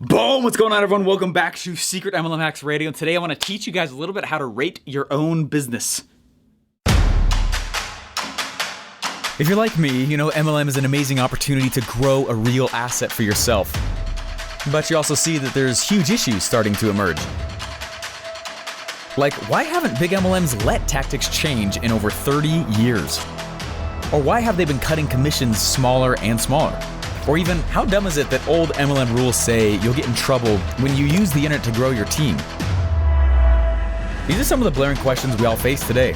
Boom! What's going on, everyone? Welcome back to Secret MLM Hacks Radio. And today I want to teach you guys a little bit how to rate your own business. If you're like me, you know MLM is an amazing opportunity to grow a real asset for yourself. But you also see that there's huge issues starting to emerge. Like, why haven't big MLMs let tactics change in over 30 years? Or why have they been cutting commissions smaller and smaller? Or even, how dumb is it that old MLM rules say you'll get in trouble when you use the internet to grow your team? These are some of the blaring questions we all face today.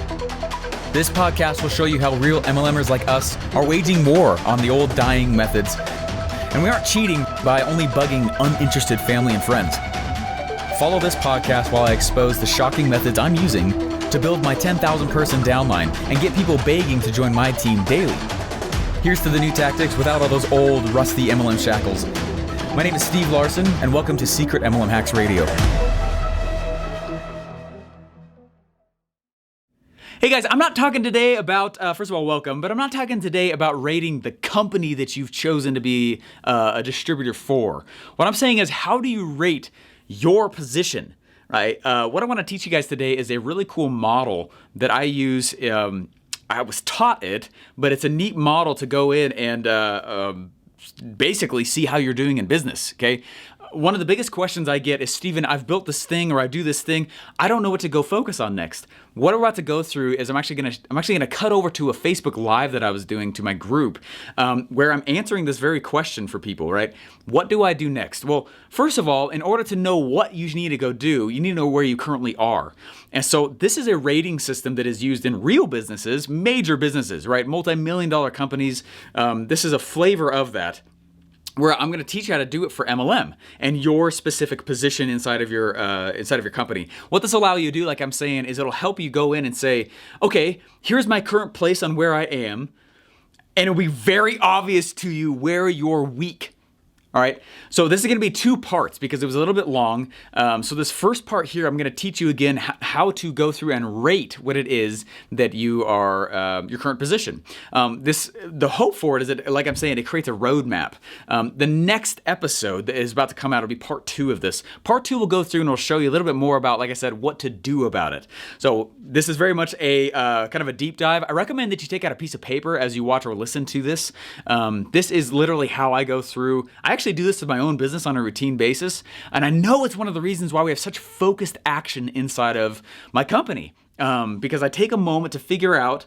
This podcast will show you how real MLMers like us are waging war on the old dying methods. And we aren't cheating by only bugging uninterested family and friends. Follow this podcast while I expose the shocking methods I'm using to build my 10,000 person downline and get people begging to join my team daily. Here's to the new tactics without all those old, rusty MLM shackles. My name is Steve Larson, and welcome to Secret MLM Hacks Radio. Hey guys, I'm not talking today about, first of all, welcome, but I'm not talking today about rating the company that you've chosen to be a distributor for. What I'm saying is, how do you rate your position, right? What I want to teach you guys today is a really cool model that I use. I was taught it, but it's a neat model to go in and basically see how you're doing in business, okay? One of the biggest questions I get is, Steven, I've built this thing or I do this thing. I don't know what to go focus on next. What we're about to go through is I'm actually gonna cut over to a Facebook Live that I was doing to my group, where I'm answering this very question for people, right? What do I do next? Well, first of all, in order to know what you need to go do, you need to know where you currently are. And so this is a rating system that is used in real businesses, major businesses, right? Multi-million-dollar companies. This is a flavor of that, where I'm going to teach you how to do it for MLM and your specific position inside of your company. What this will allow you to do, like I'm saying, is it'll help you go in and say, okay, here's my current place on where I am, and it'll be very obvious to you where you're weak. All right, so this is going to be two parts because it was a little bit long. So this first part here, I'm going to teach you again how to go through and rate what it is that you are, your current position. The hope for it is that, like I'm saying, it creates a roadmap. The next episode that is about to come out will be part 2 of this. Part 2 will go through and it'll show you a little bit more about, like I said, what to do about it. So this is very much a kind of a deep dive. I recommend that you take out a piece of paper as you watch or listen to this. This is literally how I go through. I actually do this to my own business on a routine basis, and I know it's one of the reasons why we have such focused action inside of my company, because I take a moment to figure out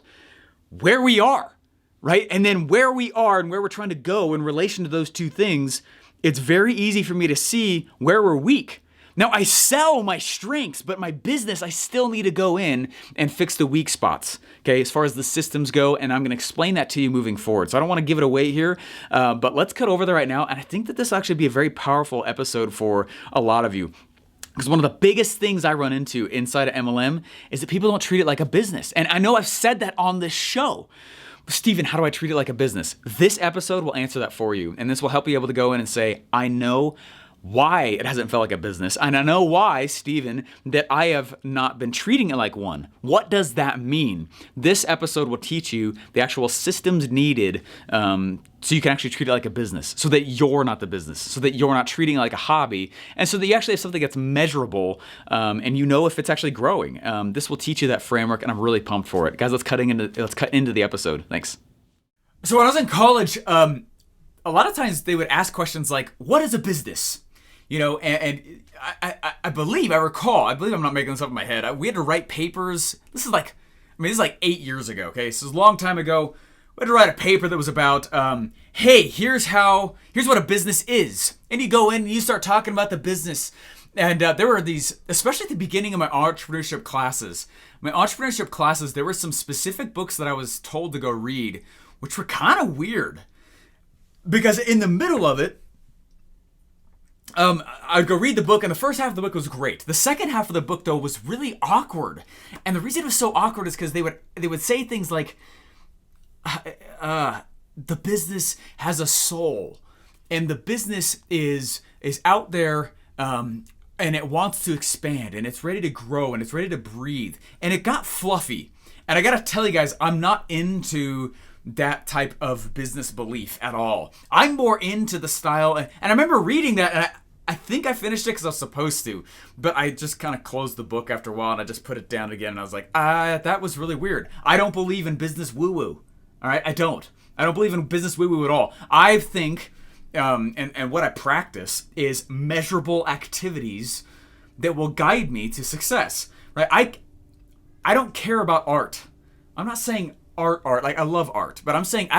where we are, right? And then where we are and where we're trying to go in relation to those two things, it's very easy for me to see where we're weak. Now, I sell my strengths, but my business, I still need to go in and fix the weak spots, okay, as far as the systems go, and I'm going to explain that to you moving forward. So I don't want to give it away here, but let's cut over there right now, and I think that this will actually be a very powerful episode for a lot of you. Because one of the biggest things I run into inside of MLM is that people don't treat it like a business. And I know I've said that on this show. Steven, how do I treat it like a business? This episode will answer that for you, and this will help you able to go in and say, I know why it hasn't felt like a business. And I know why, Steven, that I have not been treating it like one. What does that mean? This episode will teach you the actual systems needed so you can actually treat it like a business, so that you're not the business, so that you're not treating it like a hobby, and so that you actually have something that's measurable and you know if it's actually growing. This will teach you that framework, and I'm really pumped for it. Guys, let's cut into the episode. Thanks. So when I was in college, a lot of times they would ask questions like, what is a business? You know, and I believe I'm not making this up in my head. We had to write papers. This is like 8 years ago, okay? So it's a long time ago. We had to write a paper that was about, hey, here's what a business is. And you go in and you start talking about the business. And there were these, especially at the beginning of my entrepreneurship classes. There were some specific books that I was told to go read, which were kind of weird. Because in the middle of it, I'd go read the book, and the first half of the book was great. The second half of the book, though, was really awkward. And the reason it was so awkward is because they would say things like, the business has a soul, and the business is out there, and it wants to expand, and it's ready to grow, and it's ready to breathe. And it got fluffy. And I gotta tell you guys, I'm not into that type of business belief at all. I'm more into the style, and I remember reading that, and I think I finished it because I was supposed to, but I just kind of closed the book after a while and I just put it down again. And I was like, that was really weird. I don't believe in business woo-woo. All right, I don't believe in business woo-woo at all. I think, and what I practice is measurable activities that will guide me to success. Right? I don't care about art. I'm not saying art. Like, I love art, but I'm saying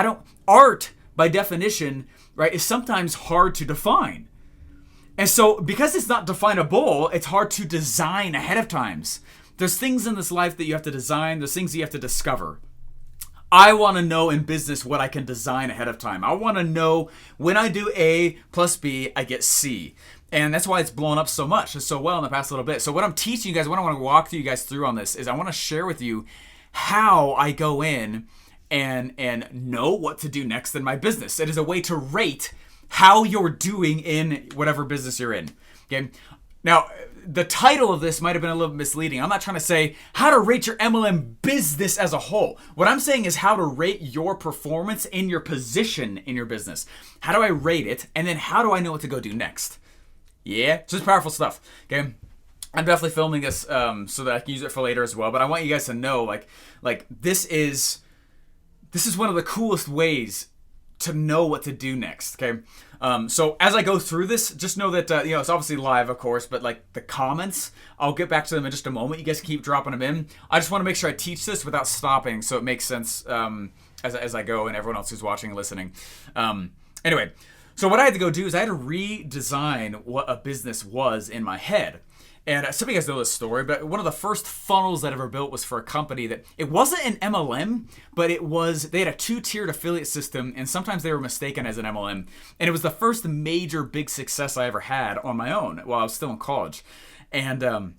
art by definition, right, is sometimes hard to define. And so because it's not definable, it's hard to design ahead of times. There's things in this life that you have to design. There's things that you have to discover. I want to know in business what I can design ahead of time. I want to know when I do A plus B, I get C. And that's why it's blown up so much and so well in the past little bit. So what I'm teaching you guys, what I want to walk you guys through on this is I want to share with you how I go in and know what to do next in my business. It is a way to rate how you're doing in whatever business you're in. Okay. Now, the title of this might have been a little misleading. I'm not trying to say how to rate your MLM business as a whole. What I'm saying is how to rate your performance in your position in your business. How do I rate it? And then how do I know what to go do next? Yeah, it's just powerful stuff. Okay. I'm definitely filming this so that I can use it for later as well. But I want you guys to know, like this is one of the coolest ways to know what to do next. Okay. So as I go through this, just know that it's obviously live, of course, but like the comments, I'll get back to them in just a moment. You guys can keep dropping them in. I just want to make sure I teach this without stopping, so it makes sense as I go, and everyone else who's watching and listening. Anyway. So what I had to go do is I had to redesign what a business was in my head. And some of you guys know this story, but one of the first funnels that I ever built was for a company that, it wasn't an MLM, but they had a 2-tiered affiliate system, and sometimes they were mistaken as an MLM. And it was the first major big success I ever had on my own while I was still in college. And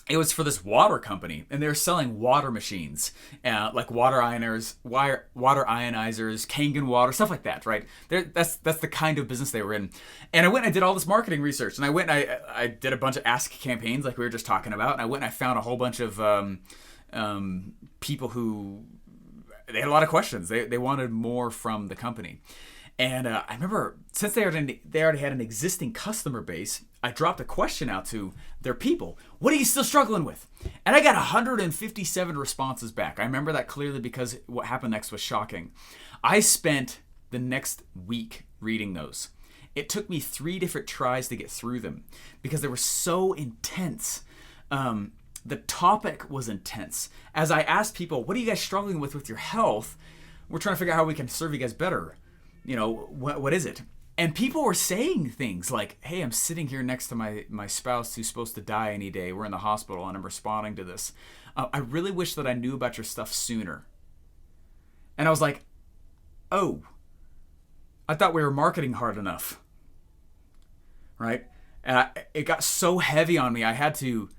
it was for this water company, and they were selling water machines, like water ionizers, Kangen water, stuff like that, right? That's the kind of business they were in. And I went and I did all this marketing research, and I went and I did a bunch of ask campaigns like we were just talking about, and I went and I found a whole bunch of people who, they had a lot of questions. They wanted more from the company. And I remember, since they already had an existing customer base, I dropped a question out to their people. What are you still struggling with? And I got 157 responses back. I remember that clearly because what happened next was shocking. I spent the next week reading those. It took me 3 different tries to get through them because they were so intense. The topic was intense. As I asked people, what are you guys struggling with your health? We're trying to figure out how we can serve you guys better. What is it? And people were saying things like, hey, I'm sitting here next to my spouse who's supposed to die any day. We're in the hospital and I'm responding to this. I really wish that I knew about your stuff sooner. And I was like, oh, I thought we were marketing hard enough. Right? And it got so heavy on me. I had to,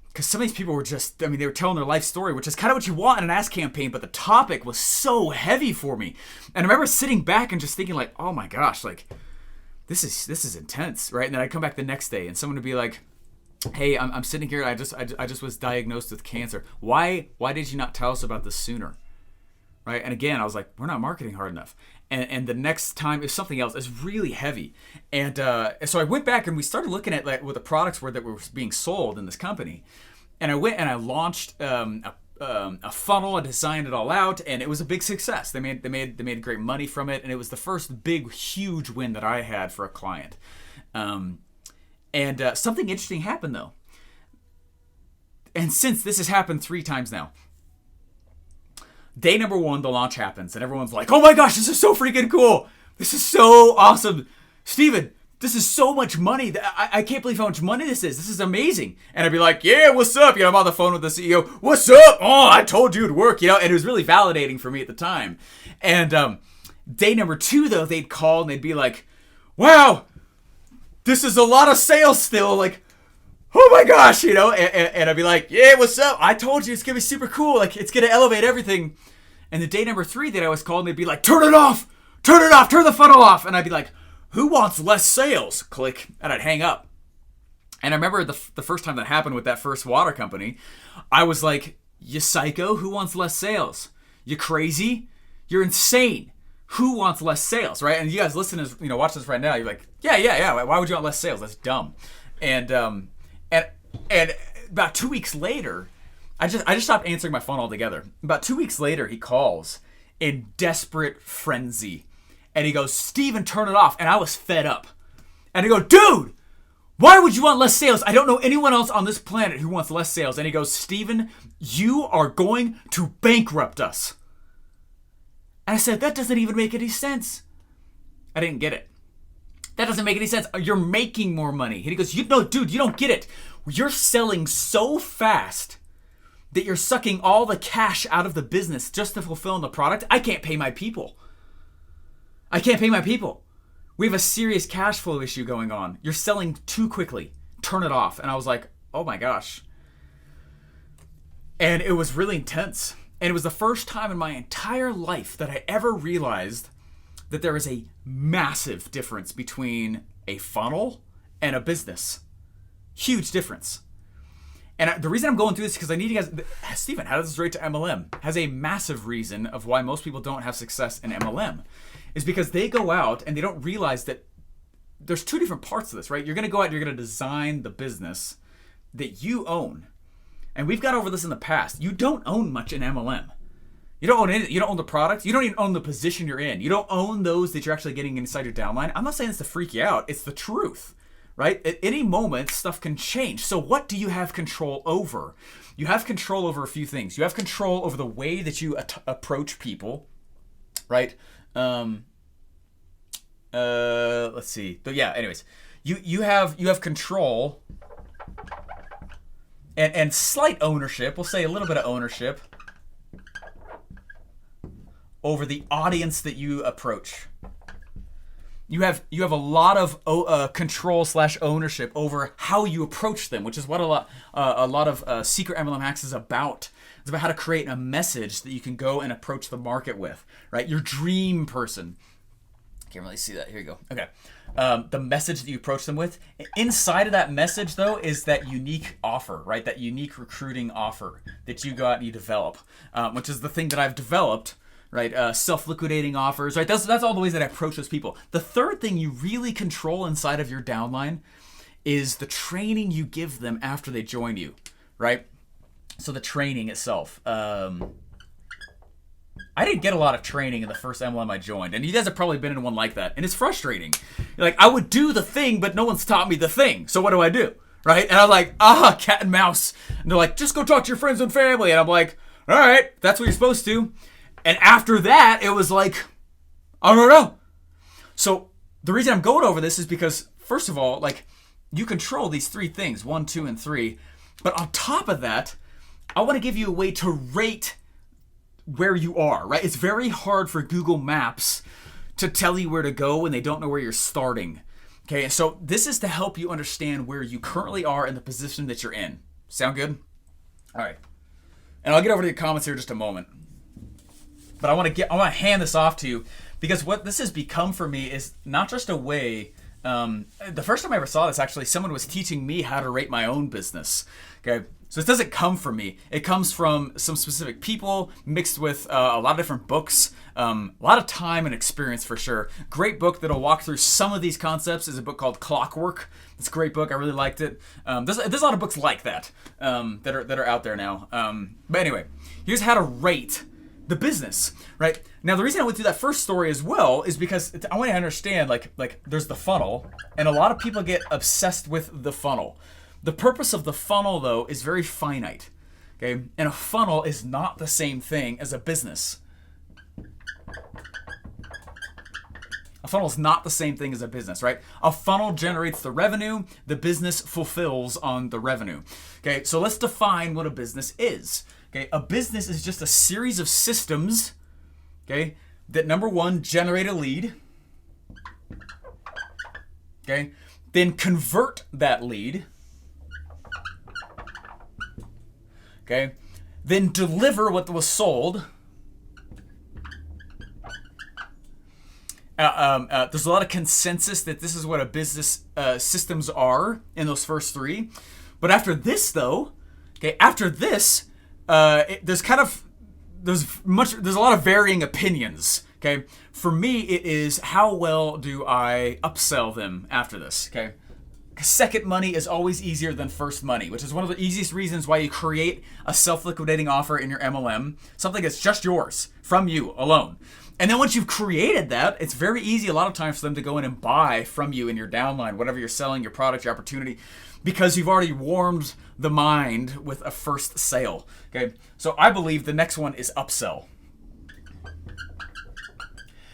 because some of these people were just, they were telling their life story, which is kind of what you want in an ask campaign, but the topic was so heavy for me. And I remember sitting back and just thinking like, oh my gosh, like this is intense, right? And then I'd come back the next day and someone would be like, hey, I'm sitting here, I just was diagnosed with cancer. Why did you not tell us about this sooner? Right? And again, I was like, we're not marketing hard enough. And the next time is something else. It's really heavy. And so I went back and we started looking at like what the products were that were being sold in this company. And I went and I launched a funnel. I designed it all out, and it was a big success. They made great money from it, and it was the first big, huge win that I had for a client. And something interesting happened though. And since this has happened 3 times now, day number 1, the launch happens, and everyone's like, oh my gosh, this is so freaking cool. This is so awesome. Steven, this is so much money. I can't believe how much money this is. This is amazing. And I'd be like, yeah, what's up? I'm on the phone with the CEO. What's up? Oh, I told you it'd work, And it was really validating for me at the time. And day number 2, though, they'd call and they'd be like, wow, this is a lot of sales still. Like, oh my gosh, and I'd be like, yeah, what's up? I told you it's going to be super cool. Like, it's going to elevate everything. And the day number 3 that I was called, they'd be like, turn it off, turn the funnel off. And I'd be like, who wants less sales? Click. And I'd hang up. And I remember the first time that happened with that first water company, I was like, you psycho? Who wants less sales? You crazy? You're insane. who wants less sales, right? And you guys listeners, watch this right now. You're like, yeah. Why would you want less sales? That's dumb. And about 2 weeks later, I just stopped answering my phone altogether. About 2 weeks later, he calls in desperate frenzy, and he goes, "Steven, turn it off." And I was fed up. And I go, "Dude, why would you want less sales? I don't know anyone else on this planet who wants less sales." And he goes, "Steven, you are going to bankrupt us." And I said, "That doesn't even make any sense." I didn't get it. "That doesn't make any sense. You're making more money." And he goes, "No, dude, you don't get it. You're selling so fast that you're sucking all the cash out of the business just to fulfill the product. I can't pay my people. We have a serious cash flow issue going on. You're selling too quickly. Turn it off." And I was like, oh my gosh. And it was really intense. And it was the first time in my entire life that I ever realized that there is a massive difference between a funnel and a business. Huge difference. And the reason I'm going through this is because I need you guys... Steven, how does this relate to MLM? Has a massive reason of why most people don't have success in MLM. Is because they go out and they don't realize that there's two different parts of this, right? You're going to go out and you're going to design the business that you own. And we've got over this in the past. You don't own much in MLM. You don't own anything. You don't own the product. You don't even own the position you're in. You don't own those that you're actually getting inside your downline. I'm not saying this to freak you out. It's the truth, right? At any moment, stuff can change. So what do you have control over? You have control over a few things. You have control over the way that you approach people, right? Let's see. But yeah, anyways, you have control and slight ownership. We'll say a little bit of ownership over the audience that you approach. You have a lot of control/ownership over how you approach them, which is what a lot of Secret MLM Hacks is about. It's about how to create a message that you can go and approach the market with, right? Your dream person. Can't really see that. Here you go. Okay. The message that you approach them with. Inside of that message, though, is that unique offer, right? That unique recruiting offer that you go out and you develop, which is the thing that I've developed, right? Self-liquidating offers, right? That's all the ways that I approach those people. The third thing you really control inside of your downline is the training you give them after they join you, right? So the training itself. I didn't get a lot of training in the first MLM I joined, and you guys have probably been in one like that, and it's frustrating. You're like, I would do the thing, but no one's taught me the thing, so what do I do, right? And I'm like, cat and mouse. And they're like, just go talk to your friends and family. And I'm like, all right, that's what you're supposed to. And after that, it was like, I don't know. So the reason I'm going over this is because, first of all, like, you control these three things, 1, 2, and 3. But on top of that, I want to give you a way to rate where you are, right? It's very hard for Google Maps to tell you where to go when they don't know where you're starting. Okay, so this is to help you understand where you currently are in the position that you're in. Sound good? All right. And I'll get over to the comments here in just a moment. But I want to hand this off to you because what this has become for me is not just a way. The first time I ever saw this, actually, someone was teaching me how to rate my own business. Okay. So it doesn't come from me. It comes from some specific people mixed with a lot of different books, a lot of time and experience for sure. Great book that'll walk through some of these concepts is a book called Clockwork. It's a great book. I really liked it. There's a lot of books like that that are out there now. But anyway, here's how to rate the business, right? Now, the reason I went through that first story as well is because I want you to understand, like there's the funnel, and a lot of people get obsessed with the funnel. The purpose of the funnel, though, is very finite, okay? And a funnel is not the same thing as a business. A funnel is not the same thing as a business, right? A funnel generates the revenue. The business fulfills on the revenue, okay? So let's define what a business is, okay? A business is just a series of systems, okay, that, number one, generate a lead, okay? Then convert that lead, okay, then deliver what was sold. There's a lot of consensus that this is what a business systems are in those first three. But after this, though, okay, after this, there's a lot of varying opinions. Okay, for me, it is how well do I upsell them after this. Okay, second money is always easier than first money, which is one of the easiest reasons why you create a self-liquidating offer in your MLM, something that's just yours, from you alone. And then once you've created that, it's very easy a lot of times for them to go in and buy from you in your downline, whatever you're selling, your product, your opportunity, because you've already warmed the mind with a first sale. Okay, so I believe the next one is upsell.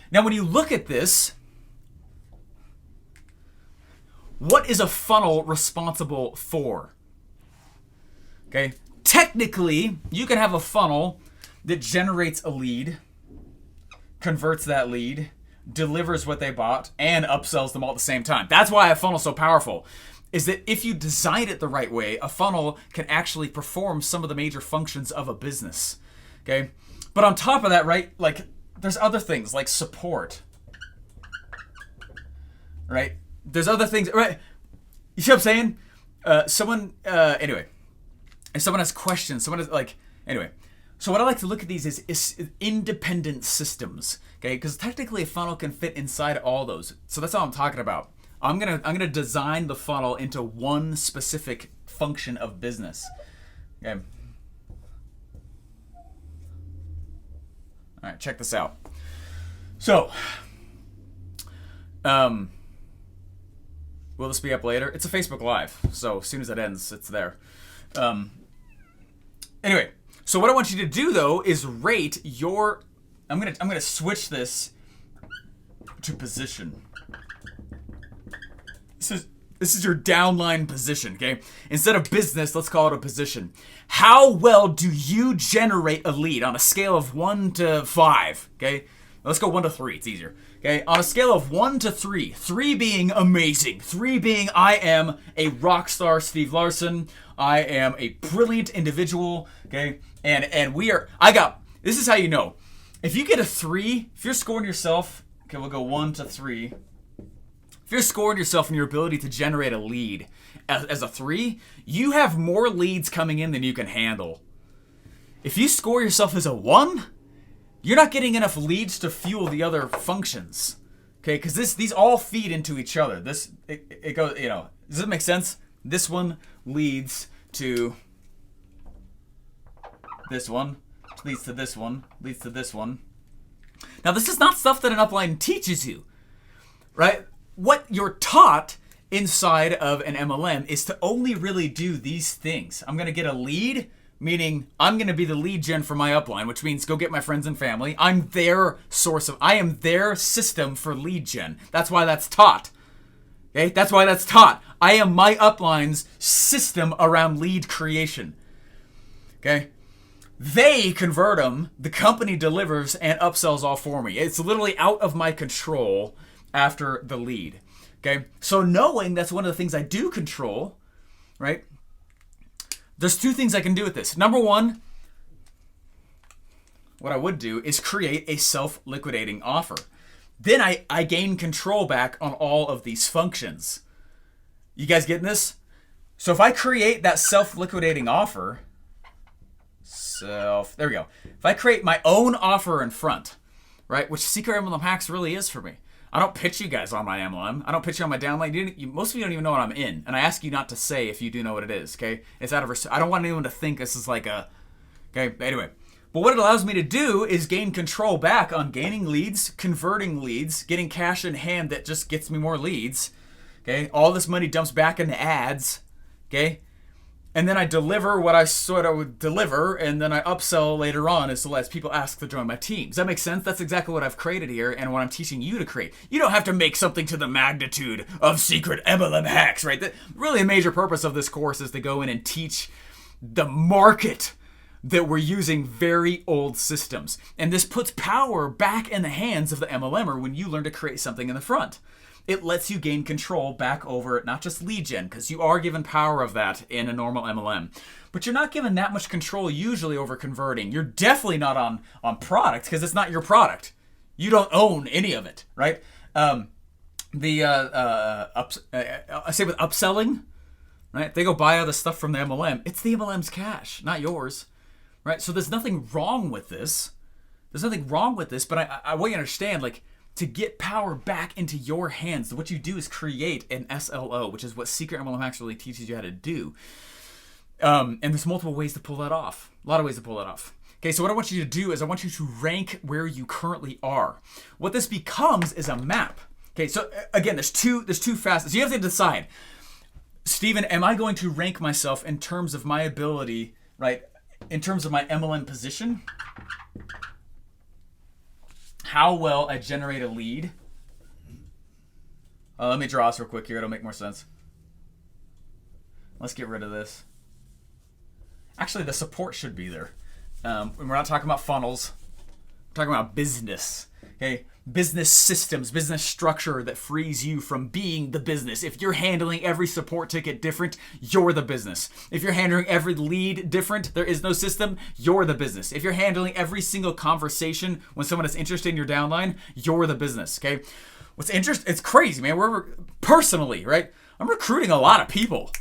Now, when you look at this, what is a funnel responsible for? Okay, technically, you can have a funnel that generates a lead, converts that lead, delivers what they bought, and upsells them all at the same time. That's why a funnel is so powerful, is that if you design it the right way, a funnel can actually perform some of the major functions of a business. Okay, but on top of that, right, like there's other things like support, right? There's other things, right? You see what I'm saying? Anyway, if someone has questions, someone is like, anyway. So what I like to look at these is independent systems, okay? Because technically a funnel can fit inside all those. So that's all I'm talking about. I'm gonna design the funnel into one specific function of business. Okay. All right, check this out. So, will this be up later? It's a Facebook Live, so as soon as it ends, it's there. Anyway, so what I want you to do though is rate your. I'm gonna switch this to position. This is your downline position, okay? Instead of business, let's call it a position. How well do you generate a lead on a scale of 1 to 5, okay? Let's go 1 to 3, it's easier. Okay, on a scale of 1 to 3, 3 being amazing, 3 being I am a rock star Steve Larson, I am a brilliant individual, okay? And this is how you know. If you get a 3, if you're scoring yourself, okay, we'll go 1 to 3. If you're scoring yourself in your ability to generate a lead as a 3, you have more leads coming in than you can handle. If you score yourself as a 1, you're not getting enough leads to fuel the other functions. Okay, because these all feed into each other. It goes, you know, does it make sense? This one leads to this one, leads to this one, leads to this one. Now, this is not stuff that an upline teaches you, right? What you're taught inside of an MLM is to only really do these things. I'm going to get a lead, meaning I'm going to be the lead gen for my upline, which means go get my friends and family. I am their system for lead gen. That's why that's taught. Okay? That's why that's taught. I am my upline's system around lead creation. Okay? They convert them, the company delivers and upsells all for me. It's literally out of my control after the lead. Okay? So knowing that's one of the things I do control, right? There's 2 things I can do with this. Number 1, what I would do is create a self-liquidating offer. Then I gain control back on all of these functions. You guys getting this? So if I create that self-liquidating offer, there we go. If I create my own offer in front, right, which Secret MLM Hacks really is for me. I don't pitch you guys on my MLM. I don't pitch you on my downline. Most of you don't even know what I'm in. And I ask you not to say if you do know what it is, okay? It's out of I don't want anyone to think this is like a... Okay, anyway. But what it allows me to do is gain control back on gaining leads, converting leads, getting cash in hand that just gets me more leads, okay? All this money dumps back into ads, okay? And then I deliver what I sort of would deliver, and then I upsell later on as people ask to join my team. Does that make sense? That's exactly what I've created here and what I'm teaching you to create. You don't have to make something to the magnitude of Secret MLM Hacks, right? Really a major purpose of this course is to go in and teach the market that we're using very old systems. And this puts power back in the hands of the MLMer when you learn to create something in the front. It lets you gain control back over not just lead gen, because you are given power of that in a normal MLM, but you're not given that much control usually over converting. You're definitely not on product because it's not your product. You don't own any of it, right? I say with upselling, right? They go buy other stuff from the MLM. It's the MLM's cash, not yours, right? So there's nothing wrong with this. There's nothing wrong with this, but I want you to understand, like, to get power back into your hands, what you do is create an SLO, which is what Secret MLM Hacks really teaches you how to do. And there's multiple ways to pull that off. A lot of ways to pull that off. Okay, so what I want you to do is I want you to rank where you currently are. What this becomes is a map. Okay, so again, there's two facets. You have to decide, Stephen, am I going to rank myself in terms of my ability, right? In terms of my MLM position, how well I generate a lead. Let me draw this real quick here. It'll make more sense. Let's get rid of this. Actually, the support should be there. We're not talking about funnels. We're talking about business. Okay, business systems, business structure that frees you from being the business. If you're handling every support ticket different, you're the business. If you're handling every lead different, there is no system, you're the business. If you're handling every single conversation when someone is interested in your downline, you're the business. Okay, what's interesting? It's crazy, man. We're personally, right? I'm recruiting a lot of people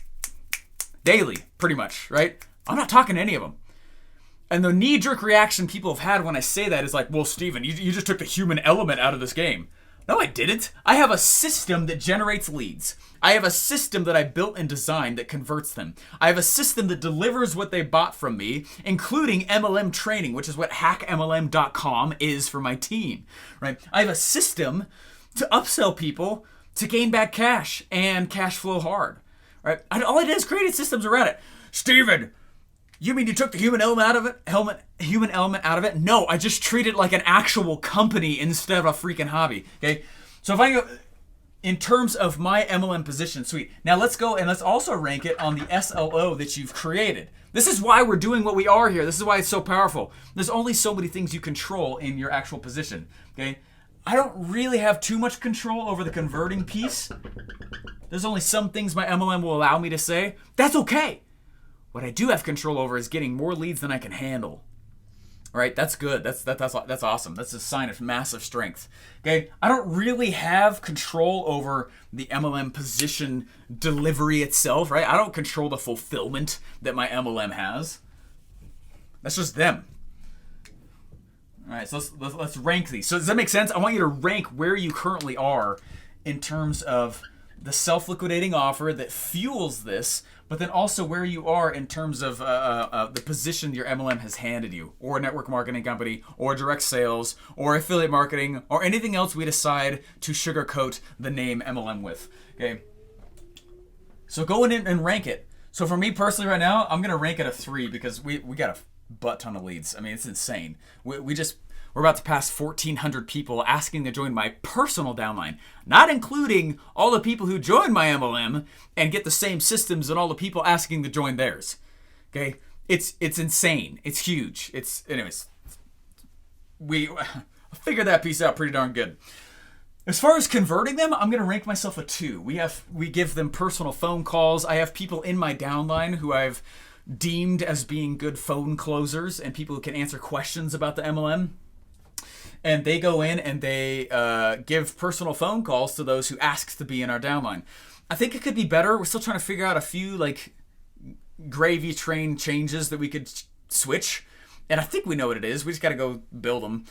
daily, pretty much, right? I'm not talking to any of them. And the knee-jerk reaction people have had when I say that is like, well, Stephen, you just took the human element out of this game. No, I didn't. I have a system that generates leads. I have a system that I built and designed that converts them. I have a system that delivers what they bought from me, including MLM training, which is what hackmlm.com is for my team, right? I have a system to upsell people to gain back cash and cash flow hard, right? All I did is created systems around it. Stephen, you mean you took the human element out of it? No, I just treat it like an actual company instead of a freaking hobby. Okay, so if I go in terms of my MLM position, sweet. Now let's go and let's also rank it on the SLO that you've created. This is why we're doing what we are here. This is why it's so powerful. There's only so many things you control in your actual position. Okay, I don't really have too much control over the converting piece. There's only some things my MLM will allow me to say. That's okay. What I do have control over is getting more leads than I can handle. All right, that's good. That's awesome. That's a sign of massive strength. Okay, I don't really have control over the MLM position delivery itself, right? I don't control the fulfillment that my MLM has. That's just them. All right, so let's rank these. So does that make sense? I want you to rank where you currently are in terms of the self-liquidating offer that fuels this, but then also where you are in terms of the position your MLM has handed you, or a network marketing company, or direct sales, or affiliate marketing, or anything else we decide to sugarcoat the name MLM with. Okay. So go in and rank it. So for me personally right now, I'm gonna rank it a 3 because we got a butt ton of leads. I mean, it's insane. We're about to pass 1,400 people asking to join my personal downline, not including all the people who join my MLM and get the same systems and all the people asking to join theirs. Okay, it's insane. It's huge. Anyways. We figured that piece out pretty darn good. As far as converting them, I'm gonna rank myself a 2. We give them personal phone calls. I have people in my downline who I've deemed as being good phone closers and people who can answer questions about the MLM. And they go in and they give personal phone calls to those who ask to be in our downline. I think it could be better. We're still trying to figure out a few like gravy train changes that we could switch. And I think we know what it is. We just got to go build them.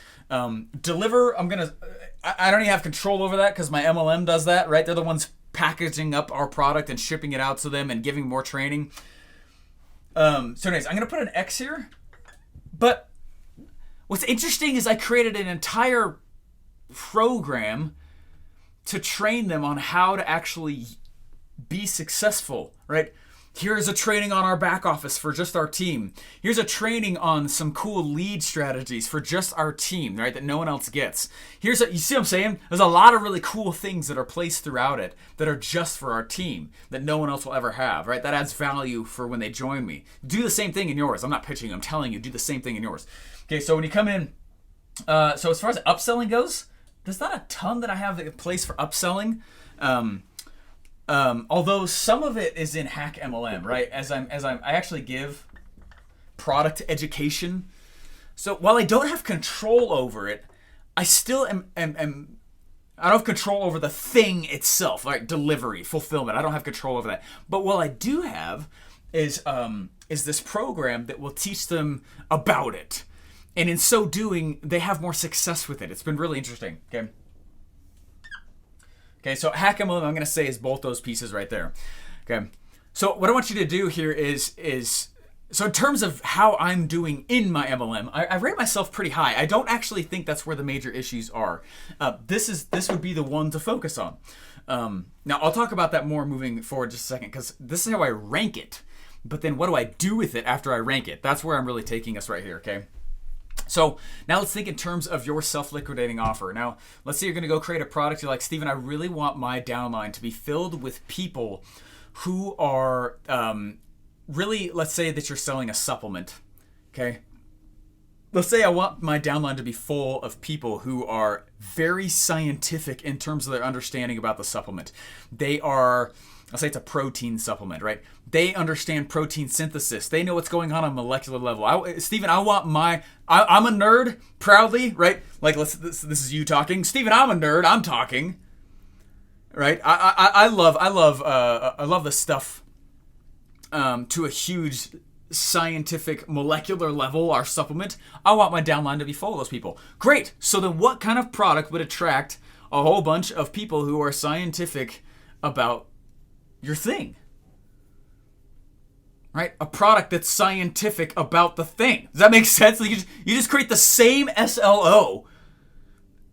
Deliver, I don't even have control over that because my MLM does that, right? They're the ones packaging up our product and shipping it out to them and giving more training. So anyways, I'm going to put an X here. But what's interesting is I created an entire program to train them on how to actually be successful, right? Here's a training on our back office for just our team. Here's a training on some cool lead strategies for just our team, right? That no one else gets. You see what I'm saying? There's a lot of really cool things that are placed throughout it that are just for our team that no one else will ever have, right? That adds value for when they join me. Do the same thing in yours. I'm not pitching, I'm telling you, do the same thing in yours. Okay, so when you come in, so as far as upselling goes, there's not a ton that I have in place for upselling. Although some of it is in Hack MLM, right? I actually give product education. So while I don't have control over it, I still I don't have control over the thing itself, like delivery, fulfillment. I don't have control over that. But what I do have is this program that will teach them about it. And in so doing, they have more success with it. It's been really interesting. Okay, so Hack MLM, I'm going to say, is both those pieces right there. Okay, so what I want you to do here is so in terms of how I'm doing in my MLM, I rate myself pretty high. I don't actually think that's where the major issues are. This would be the one to focus on. Now, I'll talk about that more moving forward just a second, because this is how I rank it. But then what do I do with it after I rank it? That's where I'm really taking us right here, okay? So now let's think in terms of your self-liquidating offer. Now, let's say you're going to go create a product. You're like, Steven, I really want my downline to be filled with people who are really, let's say that you're selling a supplement, okay? Let's say I want my downline to be full of people who are very scientific in terms of their understanding about the supplement. They are, let's say it's a protein supplement, right? They understand protein synthesis. They know what's going on a molecular level. Steven, I want I'm a nerd, proudly, right? Like, this is you talking. Steven, I'm a nerd, I'm talking, right? I love this stuff to a huge scientific molecular level, our supplement. I want my downline to be full of those people. Great. So then what kind of product would attract a whole bunch of people who are scientific about your thing? Right? A product that's scientific about the thing. Does that make sense? Like you just create the same SLO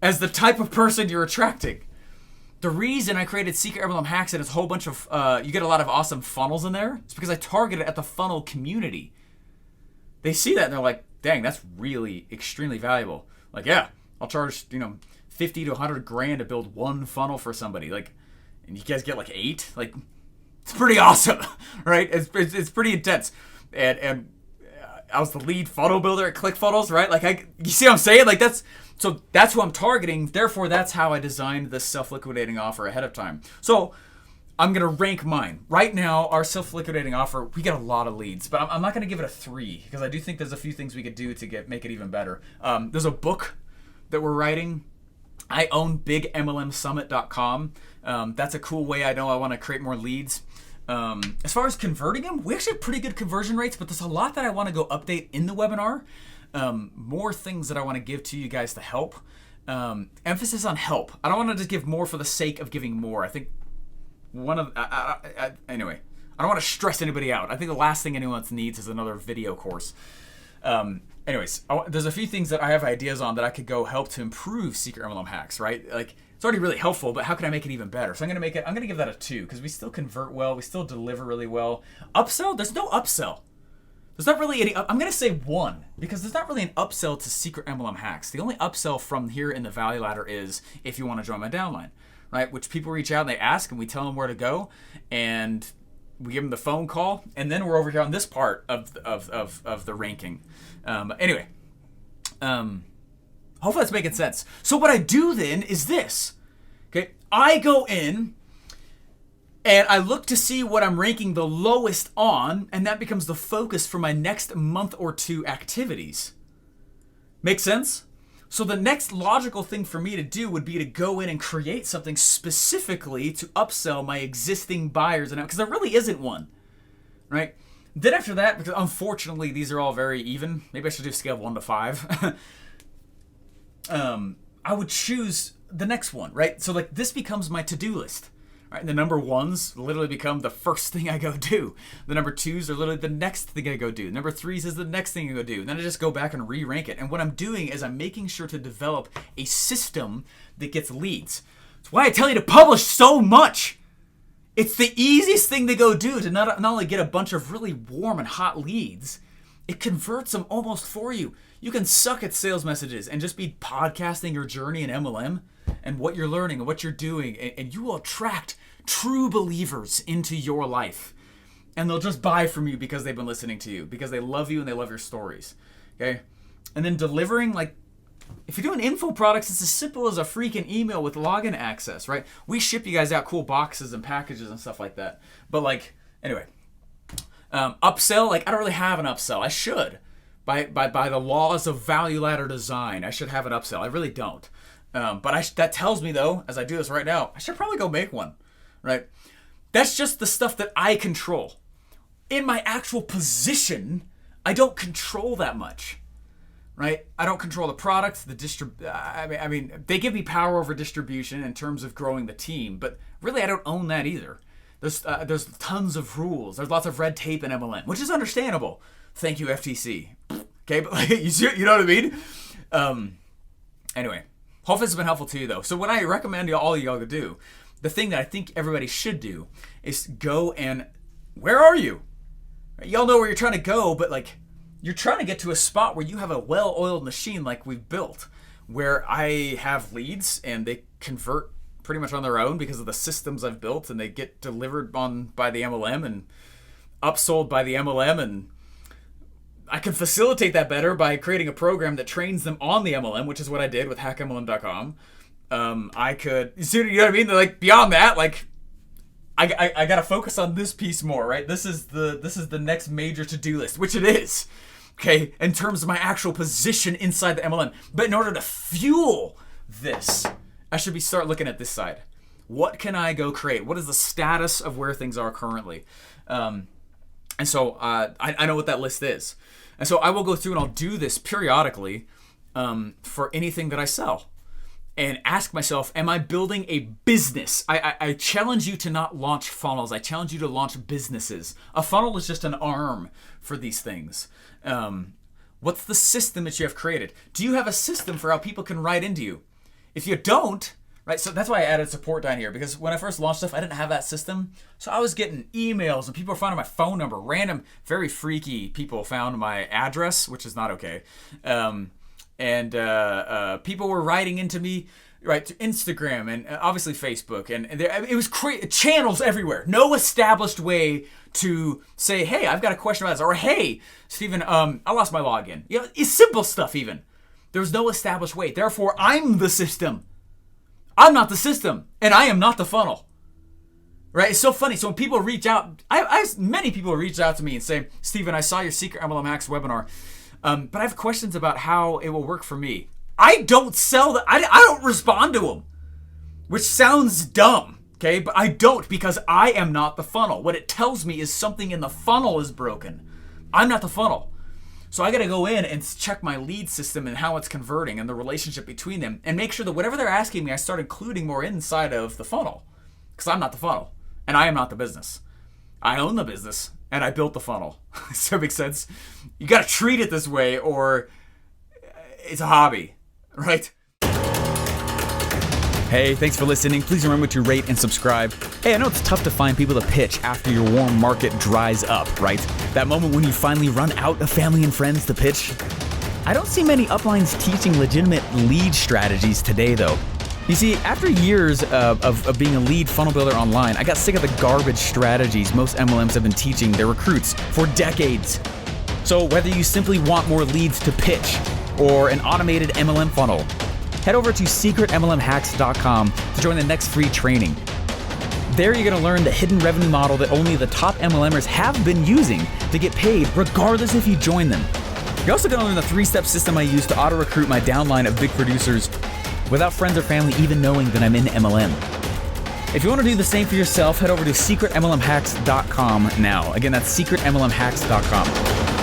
as the type of person you're attracting. The reason I created Secret MLM Hacks and it's a whole bunch of, you get a lot of awesome funnels in there, it's because I target it at the funnel community. They see that and they're like, dang, that's really extremely valuable. Like, yeah, I'll charge, 50 to 100 grand to build one funnel for somebody. Like, and you guys get like 8? Like, it's pretty awesome, right? It's pretty intense. And I was the lead funnel builder at ClickFunnels, right? Like, you see what I'm saying? Like, that's who I'm targeting. Therefore, that's how I designed this self-liquidating offer ahead of time. So I'm going to rank mine. Right now, our self-liquidating offer, we get a lot of leads, but I'm not going to give it a 3 because I do think there's a few things we could do to make it even better. There's a book that we're writing. I own bigmlmsummit.com. That's a cool way I know I want to create more leads. As far as converting them, we actually have pretty good conversion rates, but there's a lot that I want to go update in the webinar. More things that I want to give to you guys to help. Emphasis on help. I don't want to just give more for the sake of giving more. I think anyway, I don't want to stress anybody out. I think the last thing anyone needs is another video course. Anyways, there's a few things that I have ideas on that I could go help to improve Secret MLM Hacks, right? Like, it's already really helpful, but how can I make it even better? So I'm going to give that a 2 because we still convert well. We still deliver really well. Upsell? There's no upsell. There's not really any, I'm going to say 1 because there's not really an upsell to Secret MLM Hacks. The only upsell from here in the value ladder is if you want to join my downline, right? Which people reach out and they ask and we tell them where to go and we give them the phone call and then we're over here on this part of the ranking. Anyway, hopefully that's making sense. So what I do then is this, okay? I go in and I look to see what I'm ranking the lowest on, and that becomes the focus for my next month or 2 activities. Make sense? So the next logical thing for me to do would be to go in and create something specifically to upsell my existing buyers, and because there really isn't one, right? Then after that, because unfortunately these are all very even, maybe I should do a scale of 1 to 5. I would choose the next one, right? So like this becomes my to-do list. Right, and the number 1s literally become the first thing I go do. The number 2s are literally the next thing I go do. The number 3s is the next thing I go do. And then I just go back and re-rank it. And what I'm doing is I'm making sure to develop a system that gets leads. That's why I tell you to publish so much. It's the easiest thing to go do to not only get a bunch of really warm and hot leads, it converts them almost for you. You can suck at sales messages and just be podcasting your journey in MLM and what you're learning and what you're doing, and you will attract true believers into your life. And they'll just buy from you because they've been listening to you, because they love you and they love your stories. Okay? And then delivering, like, if you're doing info products, it's as simple as a freaking email with login access, right? We ship you guys out cool boxes and packages and stuff like that. But, like, anyway. Upsell, like, I don't really have an upsell. I should. By the laws of value ladder design, I should have an upsell. I really don't. But that tells me, though, as I do this right now, I should probably go make one, right? That's just the stuff that I control. In my actual position, I don't control that much, right? I don't control the product, I mean, they give me power over distribution in terms of growing the team, but really I don't own that either. There's tons of rules. There's lots of red tape in MLM, which is understandable. Thank you, FTC. Okay, but like, you know what I mean? Anyway, hopefully this has been helpful to you though. So what I recommend all y'all to do, the thing that I think everybody should do is go and, where are you? Y'all know where you're trying to go, but like, you're trying to get to a spot where you have a well-oiled machine like we've built, where I have leads and they convert pretty much on their own because of the systems I've built, and they get delivered on by the MLM and upsold by the MLM, and I can facilitate that better by creating a program that trains them on the MLM, which is what I did with hackmlm.com. I could, you know what I mean? Like beyond that, like I gotta focus on this piece more, right? This is the next major to-do list, which it is, okay, in terms of my actual position inside the MLM. But in order to fuel this, I should start looking at this side. What can I go create? What is the status of where things are currently? And so I know what that list is. And so I will go through and I'll do this periodically for anything that I sell. And ask myself, am I building a business? I challenge you to not launch funnels. I challenge you to launch businesses. A funnel is just an arm for these things. What's the system that you have created? Do you have a system for how people can write into you? If you don't, right, so that's why I added support down here, because when I first launched stuff, I didn't have that system. So I was getting emails and people were finding my phone number. Random, very freaky people found my address, which is not okay. And people were writing into me, right, to Instagram and obviously Facebook, and it was channels everywhere. No established way to say, hey, I've got a question about this, or hey, Stephen, I lost my login. You know, it's simple stuff even. There was no established way. Therefore, I'm the system. I'm not the system, and I am not the funnel. Right? It's so funny. So when people reach out, many people reach out to me and say, Stephen, I saw your Secret MLM Hacks webinar. But I have questions about how it will work for me. I don't sell that. I don't respond to them, which sounds dumb, okay? But I don't, because I am not the funnel. What it tells me is something in the funnel is broken. I'm not the funnel. So I got to go in and check my lead system and how it's converting and the relationship between them, and make sure that whatever they're asking me, I start including more inside of the funnel, because I'm not the funnel and I am not the business. I own the business. And I built the funnel. Does that make sense? You got to treat it this way, or it's a hobby, right? Hey, thanks for listening. Please remember to rate and subscribe. Hey, I know it's tough to find people to pitch after your warm market dries up, right? That moment when you finally run out of family and friends to pitch. I don't see many uplines teaching legitimate lead strategies today, though. You see, after years of being a lead funnel builder online, I got sick of the garbage strategies most MLMs have been teaching their recruits for decades. So whether you simply want more leads to pitch or an automated MLM funnel, head over to secretmlmhacks.com to join the next free training. There you're going to learn the hidden revenue model that only the top MLMers have been using to get paid regardless if you join them. You're also going to learn the 3-step system I use to auto-recruit my downline of big producers without friends or family even knowing that I'm in MLM. If you want to do the same for yourself, head over to secretmlmhacks.com now. Again, that's secretmlmhacks.com.